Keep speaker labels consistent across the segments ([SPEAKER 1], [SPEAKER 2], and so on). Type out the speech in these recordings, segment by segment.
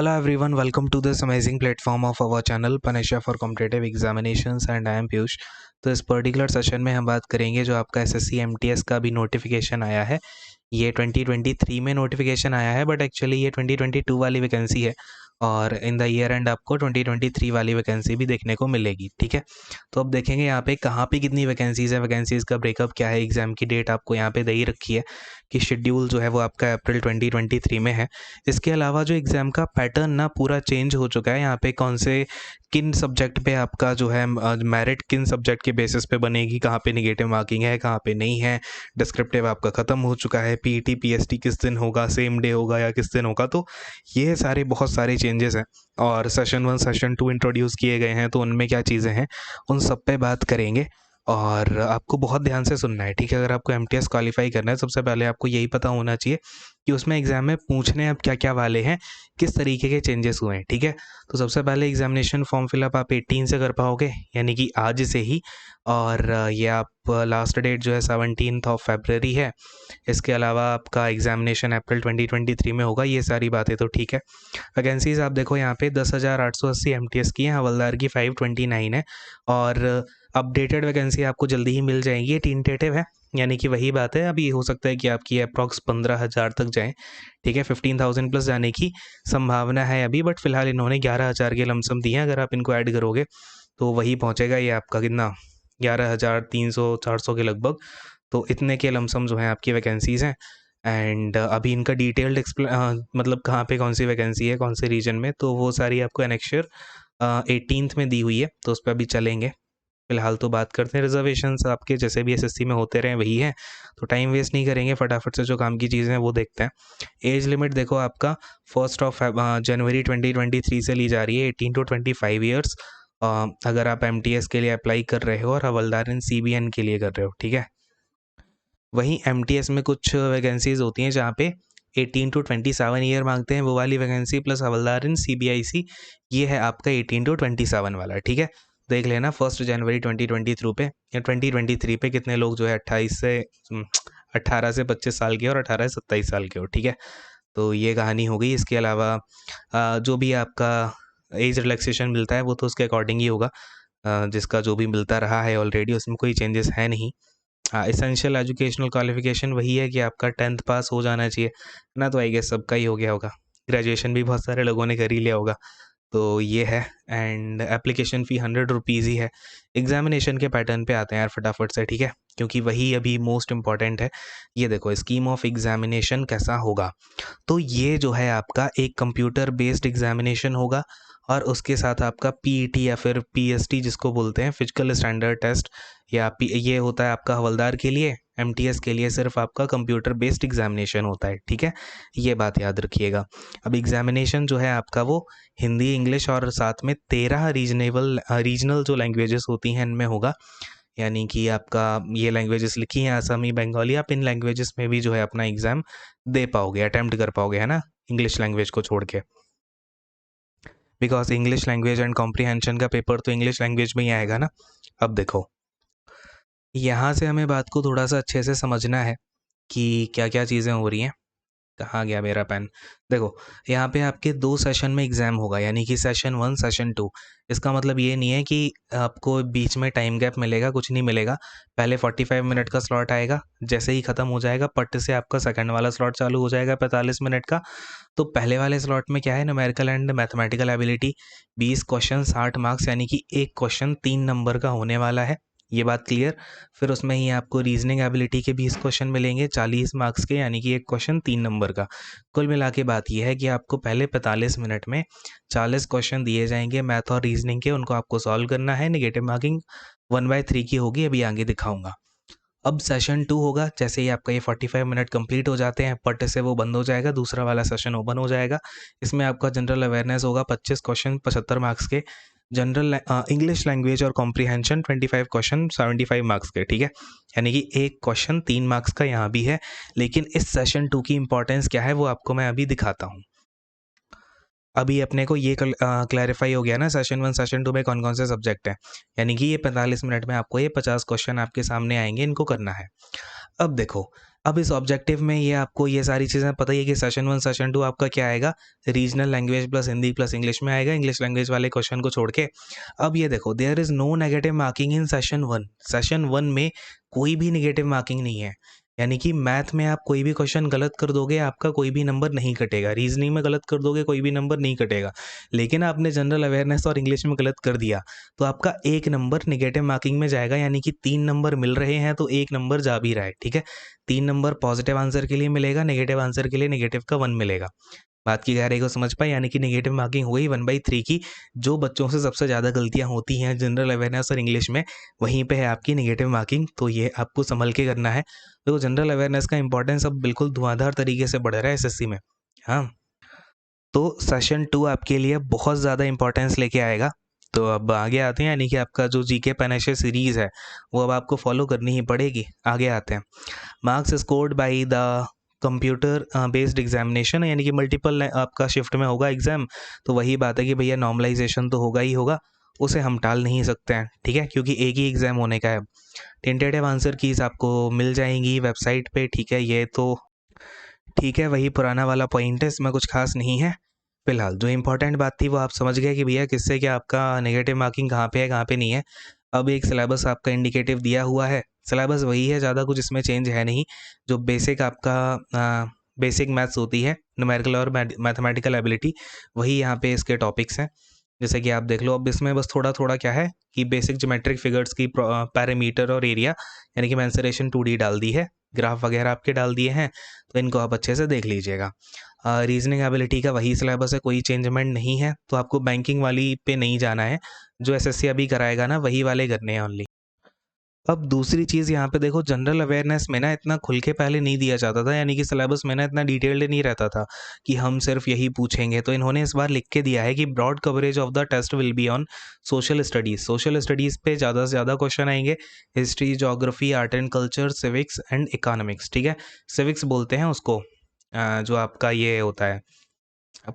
[SPEAKER 1] Hello everyone, welcome to this amazing platform of our channel Panisha for Competitive Examinations and I am Piyush। तो इस particular session में हम बात करेंगे जो आपका एसएससी एमटीएस का भी नोटिफिकेशन आया है। ये 2023 में नोटिफिकेशन आया है बट एक्चुअली ये 2022 वाली वैकेंसी है और इन द ईयर एंड आपको 2023 वाली वैकेंसी भी देखने को मिलेगी। ठीक है, तो अब देखेंगे यहाँ पे कहाँ पे कितनी वैकेंसीज़ है, वैकेंसीज़ का ब्रेकअप क्या है, एग्ज़ाम की डेट आपको यहाँ पे दे ही रखी है कि शेड्यूल जो है वो आपका अप्रैल 2023 में है। इसके अलावा जो एग्ज़ाम का पैटर्न ना पूरा चेंज हो चुका है। यहाँ पे कौन से किन सब्जेक्ट पे आपका जो है मेरिट किन सब्जेक्ट के बेसिस पे बनेगी, कहाँ पे नेगेटिव मार्किंग है, कहाँ पे नहीं है, डिस्क्रिप्टिव आपका ख़त्म हो चुका है, पीईटी पीएसटी किस दिन होगा, सेम डे होगा या किस दिन होगा। तो ये सारे बहुत सारे चेंजेस हैं और सेशन 1 सेशन 2 इंट्रोड्यूस किए गए हैं, तो उनमें क्या चीज़ें हैं उन सब पे बात करेंगे और आपको बहुत ध्यान से सुनना है। ठीक है, अगर आपको एमटीएस क्वालिफाई करना है सबसे पहले आपको यही पता होना चाहिए कि उसमें एग्ज़ाम में पूछने अब क्या क्या वाले हैं, किस तरीके के चेंजेस हुए हैं। ठीक है, तो सबसे पहले एग्जामिनेशन फॉर्म फिलअप आप 18 से कर पाओगे यानी कि आज से ही, और ये आप लास्ट डेट जो है 17 ऑफ फरवरी है। इसके अलावा आपका एग्जामिनेशन अप्रैल 2023 में होगा। ये सारी बातें तो ठीक है। वैकेंसीज़ आप देखो यहाँ पे 10,880 एमटीएस की है, हवलदार की 529 है और अपडेटेड वैकेंसी आपको जल्दी ही मिल जाएगी। ये टेंटेटिव है यानी कि वही बात है, अभी हो सकता है कि आपकी अप्रॉक्स 15,000 तक जाए। ठीक है, 15,000 प्लस जाने की संभावना है अभी, बट फिलहाल इन्होंने 11,000 के लमसम दिए हैं। अगर आप इनको ऐड करोगे तो वही पहुंचेगा ये आपका कितना, 11,300-400 के लगभग। तो इतने के लमसम जो है आपकी वैकेंसीज़ हैं एंड अभी इनका डिटेल्ड मतलब कहाँ पे कौन सी वैकेंसी है कौन से रीजन में, तो वो सारी आपको एनेक्चर 18th में दी हुई है, तो उस पर अभी चलेंगे। फिलहाल तो बात करते हैं रिजर्वेशंस आपके जैसे भी एसएससी में होते रहे वही है, तो टाइम वेस्ट नहीं करेंगे, फटाफट से जो काम की चीज़ें हैं वो देखते हैं। एज लिमिट देखो आपका 1 जनवरी 2023 से ली जा रही है 18 to 25 ईयर्स, अगर आप एमटीएस के लिए अप्लाई कर रहे हो और हवलदार इन सीबीएन के लिए कर रहे हो। ठीक है, वहीं एमटीएस में कुछ वैकेंसीज होती हैं जहाँ पे 18 to 27 ईयर मांगते हैं, वो वाली वैकेंसी प्लस हवलदार इन सीबीआईसी, ये है आपका 18 to 27 वाला। ठीक है, देख लेना 1 जनवरी 2023 पे या 2023 पे कितने लोग जो है 18 से 25 साल के और 18 से 27 साल के हो। ठीक है, तो ये कहानी हो गई। इसके अलावा जो भी आपका एज रिलैक्सेशन मिलता है वो तो उसके अकॉर्डिंग ही होगा, जिसका जो भी मिलता रहा है ऑलरेडी उसमें कोई चेंजेस है नहीं। हाँ, एसेंशियल एजुकेशनल क्वालिफिकेशन वही है कि आपका 10th पास हो जाना चाहिए ना, तो आई गेस सबका ही हो गया होगा। ग्रेजुएशन भी बहुत सारे लोगों ने कर ही लिया होगा, तो ये है। एंड एप्लीकेशन फ़ी 100 रुपीज़ ही है। एग्जामिनेशन के पैटर्न पे आते हैं यार फटाफट से, ठीक है, क्योंकि वही अभी मोस्ट इम्पॉर्टेंट है। ये देखो स्कीम ऑफ एग्जामिनेशन कैसा होगा, तो ये जो है आपका एक कंप्यूटर बेस्ड एग्जामिनेशन होगा और उसके साथ आपका पीईटी या फिर पीएसटी जिसको बोलते हैं फिजिकल स्टैंडर्ड टेस्ट, या ये होता है आपका हवलदार के लिए। एमटीएस के लिए सिर्फ आपका कंप्यूटर बेस्ड एग्जामिनेशन होता है। ठीक है, ये बात याद रखिएगा। अब एग्जामिनेशन जो है आपका वो हिंदी इंग्लिश और साथ में 13 रीजनल जो लैंग्वेजेस होती हैं इनमें होगा, यानी कि आपका ये लैंग्वेजेस लिखी हैं असमी बंगाली, आप इन लैंग्वेजेस में भी जो है अपना एग्ज़ाम दे पाओगे, अटेम्प्ट कर पाओगे, है ना, इंग्लिश लैंग्वेज को छोड़ के। Because English language and comprehension का पेपर तो इंग्लिश लैंग्वेज में ही आएगा ना। अब देखो यहाँ से हमें बात को थोड़ा सा अच्छे से समझना है कि क्या क्या चीज़ें हो रही हैं। कहाँ गया मेरा पेन, देखो यहाँ पे आपके 2 सेशन में एग्ज़ाम होगा, यानी कि सेशन 1 सेशन 2। इसका मतलब ये नहीं है कि आपको बीच में टाइम गैप मिलेगा, कुछ नहीं मिलेगा। पहले 45 मिनट का स्लॉट आएगा, जैसे ही ख़त्म हो जाएगा पट से आपका सेकंड वाला स्लॉट चालू हो जाएगा 45 मिनट का। तो पहले वाले स्लॉट में क्या है, numerical and mathematical ability 20 question 60 marks, यानी कि एक क्वेश्चन 3 नंबर का होने वाला है, ये बात क्लियर। फिर उसमें ही आपको रीजनिंग एबिलिटी के 20 क्वेश्चन मिलेंगे 40 मार्क्स के, यानी कि एक क्वेश्चन 3 नंबर का। कुल मिला के बात यह है कि आपको पहले 45 मिनट में 40 क्वेश्चन दिए जाएंगे मैथ और रीजनिंग के, उनको आपको सॉल्व करना है। नेगेटिव मार्किंग 1/3 की होगी, अभी आगे दिखाऊंगा। अब सेशन 2 होगा, जैसे ही आपका ये 45 मिनट कंप्लीट हो जाते हैं पट से वो बंद हो जाएगा, दूसरा वाला सेशन ओपन हो जाएगा। इसमें आपका जनरल अवेयरनेस होगा 25 क्वेश्चन 75 मार्क्स के, जनरल इंग्लिश लैंग्वेज और कॉम्प्रीहेंशन 25 क्वेश्चन 75 मार्क्स के। ठीक है, यानी कि एक क्वेश्चन 3 मार्क्स का यहाँ भी है। लेकिन इस सेशन 2 की इंपॉर्टेंस क्या है वो आपको मैं अभी दिखाता हूँ। अभी अपने को ये क्लैरिफाई हो गया ना सेशन 1 सेशन 2 में कौन कौन से सब्जेक्ट हैं, यानी कि ये 45 मिनट में आपको ये 50 क्वेश्चन आपके सामने आएंगे, इनको करना है। अब देखो अब इस ऑब्जेक्टिव में ये आपको ये सारी चीज़ें पता ही है कि सेशन 1 सेशन 2 आपका क्या आएगा, regional language plus Hindi plus English में आएगा, इंग्लिश लैंग्वेज वाले क्वेश्चन को छोड़ के। अब ये देखो, there is no negative marking in session 1। Session 1 में कोई भी नेगेटिव मार्किंग नहीं है, यानी कि मैथ में आप कोई भी क्वेश्चन गलत कर दोगे आपका कोई भी नंबर नहीं कटेगा, रीजनिंग में गलत कर दोगे कोई भी नंबर नहीं कटेगा। लेकिन आपने जनरल अवेयरनेस और इंग्लिश में गलत कर दिया तो आपका 1 नंबर नेगेटिव मार्किंग में जाएगा, यानी कि 3 नंबर मिल रहे हैं तो 1 नंबर जा भी रहा है, ठीक है। 3 नंबर पॉजिटिव आंसर के लिए मिलेगा, नेगेटिव आंसर के लिए नेगेटिव का 1 मिलेगा। बात की गहराई को समझ पाए, यानी कि नेगेटिव मार्किंग हो गई 1/3 की। जो बच्चों से सबसे ज़्यादा गलतियाँ होती हैं जनरल अवेयरनेस और इंग्लिश में, वहीं पे है आपकी नेगेटिव मार्किंग, तो ये आपको संभल के करना है। तो जनरल अवेयरनेस का इंपॉर्टेंस अब बिल्कुल धुआंधार तरीके से बढ़ रहा है एसएससी में। हाँ, तो सेशन 2 आपके लिए बहुत ज़्यादा इंपॉर्टेंस लेके आएगा। तो अब आगे आते हैं, यानी कि आपका जो जीके पेन-एशे सीरीज़ है वो अब आपको फॉलो करनी ही पड़ेगी। आगे आते हैं, marks scored by the computer based examination, यानी कि मल्टीपल आपका शिफ्ट में होगा एग्ज़ाम। तो वही बात है कि भैया नॉर्मलाइजेशन तो होगा ही होगा, उसे हम टाल नहीं सकते हैं, ठीक है, क्योंकि एक ही एग्ज़ाम होने का है। टेंटेटिव आंसर कीज़ आपको मिल जाएंगी वेबसाइट पे, ठीक है। ये तो ठीक है, वही पुराना वाला पॉइंट है, इसमें कुछ खास नहीं है। फिलहाल जो इंपॉर्टेंट बात थी वो आप समझ गए कि भैया किससे क्या आपका नेगेटिव मार्किंग कहाँ पे है कहाँ पे नहीं है। अब एक सिलेबस आपका इंडिकेटिव दिया हुआ है, सिलेबस वही है, ज़्यादा कुछ इसमें चेंज है नहीं। जो बेसिक आपका बेसिक मैथ्स होती है, न्यूमेरिकल और मैथमेटिकल एबिलिटी, वही यहाँ पे इसके टॉपिक्स हैं। जैसे कि आप देख लो, अब इसमें बस थोड़ा थोड़ा क्या है कि बेसिक ज्योमेट्रिक फिगर्स की पैरामीटर और एरिया, यानी कि मेंसुरेशन 2D डाल दी है, ग्राफ वगैरह आपके डाल दिए हैं, तो इनको आप अच्छे से देख लीजिएगा। रीजनिंग एबिलिटी का वही सिलेबस है, कोई चेंजमेंट नहीं है। तो आपको बैंकिंग वाली पे नहीं जाना है, जो एसएससी अभी कराएगा ना वही वाले करने हैं ओनली। अब दूसरी चीज़ यहाँ पे देखो, जनरल अवेयरनेस में ना इतना खुल के पहले नहीं दिया जाता था, यानी कि सिलेबस में ना इतना डिटेल्ड नहीं रहता था कि हम सिर्फ यही पूछेंगे। तो इन्होंने इस बार लिख के दिया है कि broad coverage of the test will be on social studies. Social studies पे ज़्यादा से ज़्यादा क्वेश्चन आएंगे, history, geography, art and culture, civics and economics, ठीक है। सिविक्स बोलते हैं उसको, जो आपका ये होता है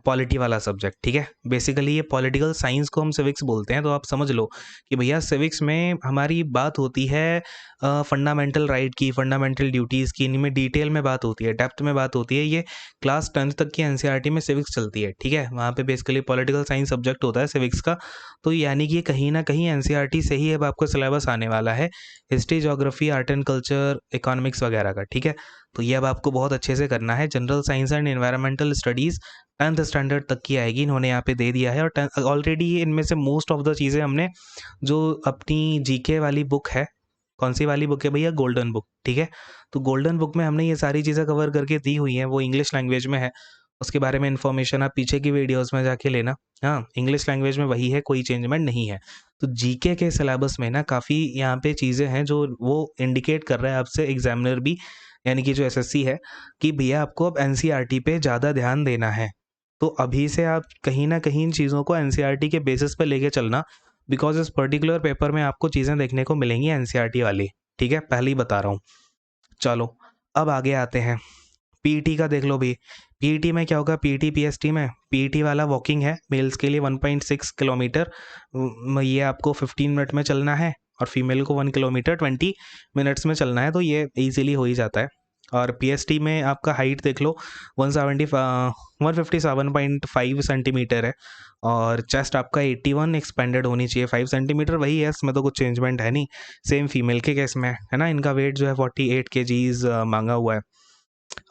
[SPEAKER 1] पॉलिटी वाला सब्जेक्ट, ठीक है। बेसिकली ये पॉलिटिकल साइंस को हम सिविक्स बोलते हैं। तो आप समझ लो कि भैया सिविक्स में हमारी बात होती है फंडामेंटल राइट की, फंडामेंटल ड्यूटीज़ की, इनमें डिटेल में बात होती है, डेप्थ में बात होती है। ये क्लास 10th तक की एनसीईआरटी में सिविक्स चलती है, ठीक है। वहाँ पे बेसिकली पॉलिटिकल साइंस सब्जेक्ट होता है सिविक्स का। तो यानी कि कहीं ना कहीं एनसीईआरटी से ही अब आपको सिलेबस आने वाला है, history, geography, art and culture, economics वगैरह का, ठीक है। तो ये अब आपको बहुत अच्छे से करना है। General science and environmental studies 10th standard तक की आएगी, इन्होंने यहाँ पे दे दिया है। और ऑलरेडी इनमें से मोस्ट ऑफ द चीज़ें हमने, जो अपनी जीके वाली बुक है, कौन सी वाली बुक है भैया, गोल्डन बुक, ठीक है। तो गोल्डन बुक में हमने ये सारी चीज़ें कवर करके दी हुई हैं, वो इंग्लिश लैंग्वेज में है। उसके बारे में इन्फॉर्मेशन आप पीछे की वीडियोस में जाके लेना। हाँ, इंग्लिश लैंग्वेज में वही है, कोई चेंजमेंट नहीं है। तो जीके के सिलेबस में ना काफ़ी यहाँ पे चीज़ें हैं जो वो इंडिकेट कर रहा है आपसे एग्जामिनर भी, यानी कि जो एसएससी है, कि भैया आपको अब एनसीईआरटी पे ज़्यादा ध्यान देना है। तो अभी से आप कहीं ना कहीं इन चीज़ों को एनसीईआरटी के बेसिस पे लेके चलना, बिकॉज इस पर्टिकुलर पेपर में आपको चीज़ें देखने को मिलेंगी एनसीईआरटी वाली, ठीक है, पहले ही बता रहा हूँ। चलो अब आगे आते हैं, पीईटी का देख लो भी। पीईटी में क्या होगा, पीईटी पीएसटी में पीईटी वाला वॉकिंग है, मेल्स के लिए 1.6 किलोमीटर, ये आपको 15 मिनट में चलना है, और फीमेल को 1 किलोमीटर 20 मिनट्स में चलना है, तो ये ईजिली हो ही जाता है। और पीएसटी में आपका हाइट देख लो, 157.5 सेंटीमीटर है, और चेस्ट आपका 81 एक्सपेंडेड होनी चाहिए 5 सेंटीमीटर, वही है, इसमें तो कुछ चेंजमेंट है नहीं। सेम फीमेल के केस में है ना, इनका वेट जो है 48 केजीज मांगा हुआ है।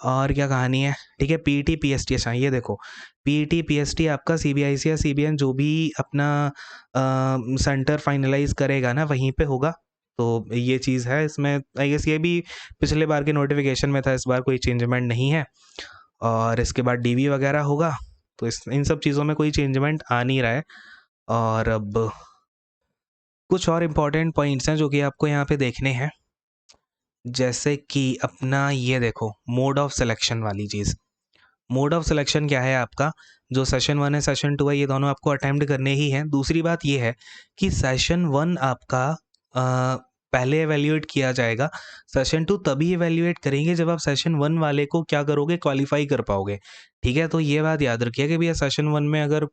[SPEAKER 1] और क्या कहानी है, ठीक है। पीईटी पीएसटी, अच्छा ये देखो, पीईटी पीएसटी आपका सीबीआईसी या सीबीएन जो भी अपना सेंटर फाइनलाइज करेगा ना वहीं पे होगा। तो ये चीज़ है इसमें, आई गेस ये भी पिछले बार के नोटिफिकेशन में था, इस बार कोई चेंजमेंट नहीं है। और इसके बाद डीवी वगैरह होगा, तो इस इन सब चीज़ों में कोई चेंजमेंट आ नहीं रहा है। और अब कुछ और इम्पॉर्टेंट पॉइंट्स हैं जो कि आपको यहाँ पे देखने हैं, जैसे कि अपना ये देखो, मोड ऑफ सिलेक्शन वाली चीज़। मोड ऑफ सिलेक्शन क्या है आपका, जो सेशन 1 है सेशन 2 है, ये दोनों आपको अटेम्प्ट करने ही हैं। दूसरी बात ये है कि सेशन 1 आपका पहले एवेल्यूएट किया जाएगा। सेशन 2 तभी एवेल्यूएट करेंगे जब आप सेशन 1 वाले को क्या करोगे, क्वालिफाई कर पाओगे। ठीक है, तो ये बात याद रखिए कि भैया सेशन 1 में अगर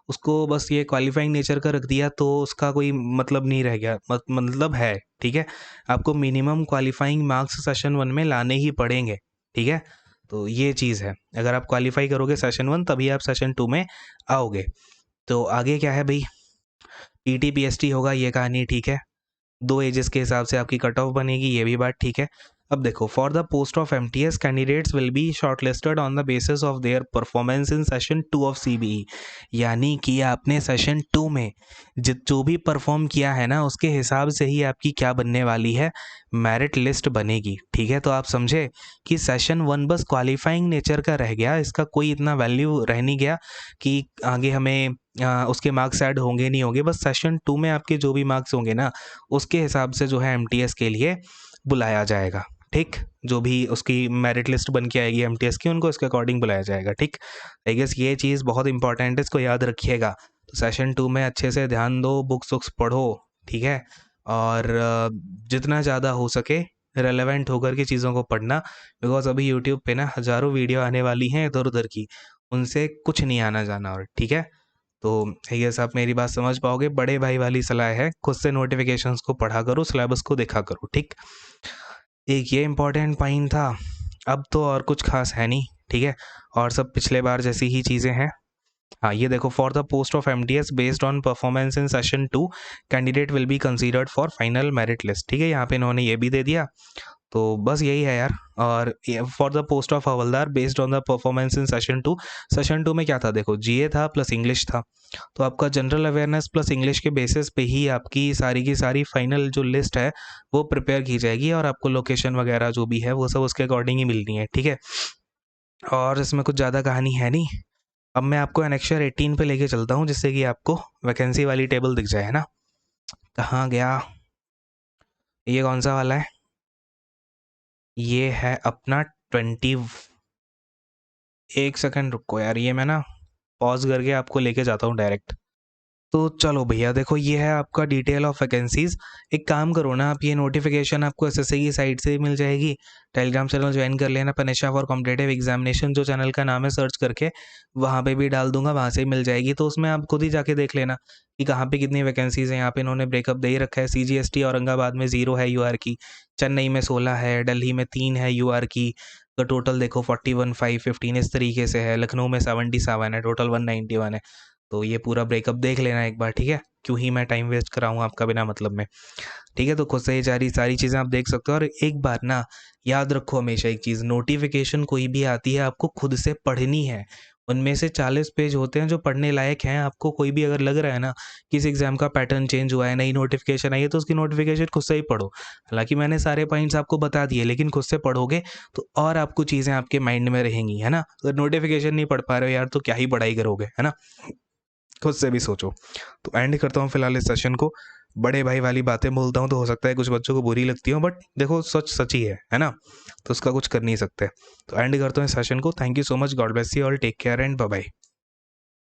[SPEAKER 1] उसको बस ये क्वालिफाइंग नेचर का रख दिया तो उसका कोई मतलब नहीं रह गया, मतलब है। ठीक है, आपको मिनिमम क्वालिफाइंग मार्क्स सेशन 1 में लाने ही पड़ेंगे। ठीक है, तो ये चीज़ है, अगर आप क्वालिफाई करोगे सेशन 1 तभी आप सेशन 2 में आओगे। तो आगे क्या है भाई, पीटी पीएसटी होगा, ये कहानी ठीक है। 2 एजेस के हिसाब से आपकी कट ऑफ बनेगी, ये भी बात ठीक है। अब देखो, for the post of MTS candidates will be shortlisted on the basis of their performance in session 2 of CBE. यानी कि आपने सेशन 2 में जो भी परफॉर्म किया है ना, उसके हिसाब से ही आपकी क्या बनने वाली है, मेरिट लिस्ट बनेगी। ठीक है, तो आप समझे कि सेशन 1 बस क्वालिफाइंग नेचर का रह गया, इसका कोई इतना वैल्यू रह नहीं गया कि आगे हमें उसके मार्क्स ऐड होंगे नहीं होंगे। बस सेशन 2 में आपके जो भी मार्क्स होंगे ना, उसके हिसाब से जो है एमटीएस के लिए बुलाया जाएगा। ठीक, जो भी उसकी मेरिट लिस्ट बन के आएगी एमटीएस की, उनको इसके अकॉर्डिंग बुलाया जाएगा। ठीक, आई गेस ये चीज़ बहुत इंपॉर्टेंट है, इसको याद रखिएगा। तो सेशन 2 में अच्छे से ध्यान दो, बुक्स वुक्स पढ़ो। ठीक है, और जितना ज़्यादा हो सके रेलेवेंट होकर के चीज़ों को पढ़ना, बिकॉज अभी यूट्यूब पे ना हज़ारों वीडियो आने वाली हैं इधर उधर की, उनसे कुछ नहीं आना जाना। और ठीक है, तो ये सब मेरी बात समझ पाओगे। बड़े भाई वाली सलाह है, खुद से नोटिफिकेशंस को पढ़ा करो, सिलेबस को देखा करो। ठीक, एक ये इम्पोर्टेंट पॉइंट था। अब तो और कुछ खास है नहीं। ठीक है, और सब पिछले बार जैसी ही चीज़ें हैं। हाँ, ये देखो, for the post of MTS based on performance in session 2 candidate will be considered for final merit list. ठीक है, यहाँ पे इन्होंने ये भी दे दिया। तो बस यही है यार। और for the post of havildar based on the performance in session 2, session 2 में क्या था, देखो जीए था प्लस इंग्लिश था। तो आपका जनरल अवेयरनेस प्लस इंग्लिश के बेसिस पे ही आपकी सारी की सारी फाइनल जो लिस्ट है वो प्रिपेयर की जाएगी, और आपको लोकेशन वगैरह जो भी है वो सब उसके अकॉर्डिंग ही मिलनी है। ठीक है, और इसमें कुछ ज़्यादा कहानी है नहीं। अब मैं आपको एनेक्चर 18 पे लेके चलता हूँ, जिससे कि आपको वैकेंसी वाली टेबल दिख जाए, है ना। कहाँ गया, ये कौन सा वाला है, ये है अपना 20। एक सेकंड रुको यार, ये मैं ना पॉज करके आपको लेके जाता हूँ डायरेक्ट। तो चलो भैया, देखो ये है आपका डिटेल ऑफ वैकेंसीज। एक काम करो ना आप, ये नोटिफिकेशन आपको एसएससी की साइट से मिल जाएगी। टेलीग्राम चैनल ज्वाइन कर लेना, पनेशा फॉर कॉम्पिटेटिव एग्जामिनेशन जो चैनल का नाम है, सर्च करके वहाँ पे भी डाल दूंगा, वहाँ से मिल जाएगी। तो उसमें आप खुद ही जाके देख लेना कि कहाँ पे कितनी वैकेंसीज हैं। यहाँ पे इन्होंने ब्रेकअप दे ही रखा है। CGST औरंगाबाद में 0 है यूआर की, चेन्नई में 16 है, दिल्ली में 3 है यूआर की। तो टोटल देखो 41,515 इस तरीके से है। लखनऊ में 77 है, टोटल 191 है। तो ये पूरा ब्रेकअप देख लेना एक बार। ठीक है, क्यों ही मैं टाइम वेस्ट कराऊँ आपका बिना मतलब में। ठीक है, तो खुद से ही सारी चीज़ें आप देख सकते हो। और एक बार ना याद रखो हमेशा एक चीज़, नोटिफिकेशन कोई भी आती है आपको खुद से पढ़नी है। उनमें से 40 पेज होते हैं जो पढ़ने लायक हैं। आपको कोई भी अगर लग रहा है ना कि इस एग्ज़ाम का पैटर्न चेंज हुआ है, नई नोटिफिकेशन आई है, तो उसकी नोटिफिकेशन खुद से ही पढ़ो। हालांकि मैंने सारे पॉइंट्स आपको बता दिए, लेकिन खुद से पढ़ोगे तो और आपको चीज़ें आपके माइंड में रहेंगी, है ना। अगर नोटिफिकेशन नहीं पढ़ पा रहे हो यार, तो क्या ही पढ़ाई करोगे, है ना। खुद से भी सोचो। तो एंड करता हूँ फिलहाल इस सेशन को। बड़े भाई वाली बातें बोलता हूँ तो हो सकता है कुछ बच्चों को बुरी लगती हो, बट देखो सच सच ही है ना। तो उसका कुछ कर नहीं सकते। तो एंड करता हूँ इस सेशन को। Thank you so much, God bless you all, take care and bye bye.